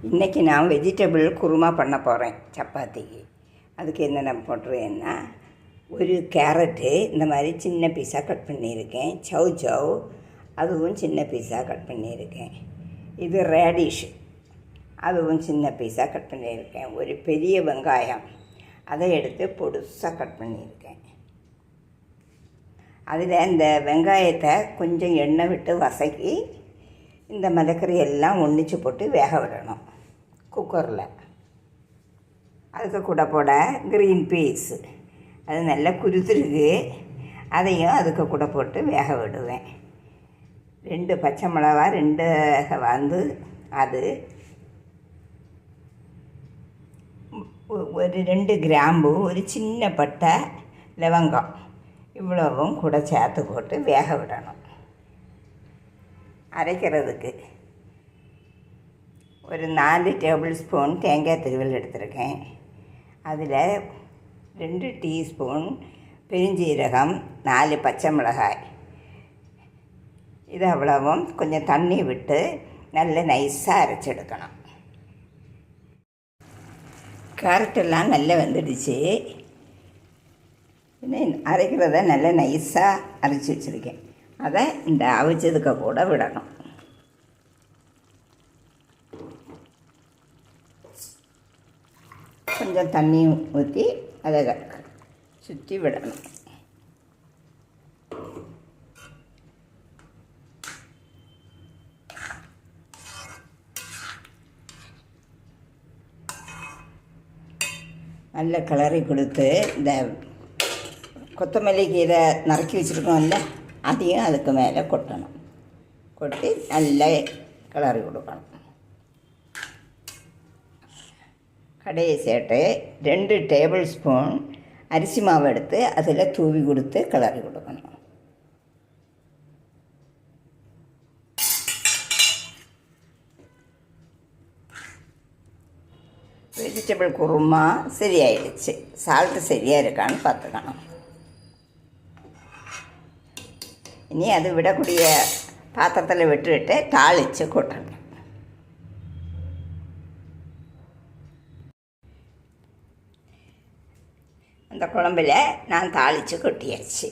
இன்றைக்கி நான் வெஜிடபிள் குருமா பண்ண போகிறேன் சப்பாத்திக்கு. அதுக்கு என்னென்ன போட்டுருவேன்னா, ஒரு கேரட்டு இந்த மாதிரி சின்ன பீஸாக கட் பண்ணியிருக்கேன். சவ் அதுவும் சின்ன பீஸாக கட் பண்ணியிருக்கேன். இது ரேடிஷ், அதுவும் சின்ன பீஸாக கட் பண்ணியிருக்கேன். ஒரு பெரிய வெங்காயம், அதை எடுத்து பொடுசாக கட் பண்ணியிருக்கேன். அதில் இந்த வெங்காயத்தை கொஞ்சம் எண்ணெய் விட்டு வதக்கி இந்த மிளகறி எல்லாம் ஒன்றிச்சு போட்டு வேக விடணும் குக்கரில். அதுக்கு கூட போட க்ரீன் பீஸ், அது நல்லா குருத்துருக்கு, அதையும் அதுக்கு கூட போட்டு வேக விடுவேன். 2 பச்சை மிளகா, 2 வந்து அது ஒரு 2 கிராம்பு, ஒரு சின்ன பட்டை, லவங்கம், இவ்வளவும் கூட சேர்த்து போட்டு வேக விடணும். அரைக்கிறதுக்கு ஒரு 4 டேபிள் ஸ்பூன் தேங்காய் திருவல் எடுத்திருக்கேன். அதில் 2 டீஸ்பூன் பெருஞ்சீரகம், 4 பச்சை மிளகாய், இது அவ்வளவும் கொஞ்சம் தண்ணி விட்டு நல்ல நைஸாக அரைச்செடுக்கணும். கேரட்டெல்லாம் நல்லா வெந்துடுச்சு. இன்னும் அரைக்கிறத நல்லா நைஸாக அரைச்சி வச்சுருக்கேன். அதை இந்த அவிச்சதுக்கு கூட விடணும். கொஞ்சம் தண்ணியும் ஊற்றி அதை சுற்றி விடணும். நல்ல கிளறி கொடுத்து இந்த கொத்தமல்லி கீரை நறுக்கி வச்சுருக்கோம்ல, அதையும் அதுக்கு மேலே கொட்டணும். கொட்டி நல்லா கிளறி கொடுக்கணும். கடைசியாட்டு 2 டேபிள் ஸ்பூன் அரிசி மாவு எடுத்து அதில் தூவி கொடுத்து கிளறி கொடுக்கணும். வெஜிடபிள் குருமா சரியாயிடுச்சு. சால்ட்டு சரியாக இருக்கான்னு பார்த்துக்கணும். இனி அது விடக்கூடிய பாத்திரத்தில் விட்டுவிட்டு தாளித்து கொட்டணும். அந்த குழம்புல நான் தாளித்து கொட்டியாச்சு.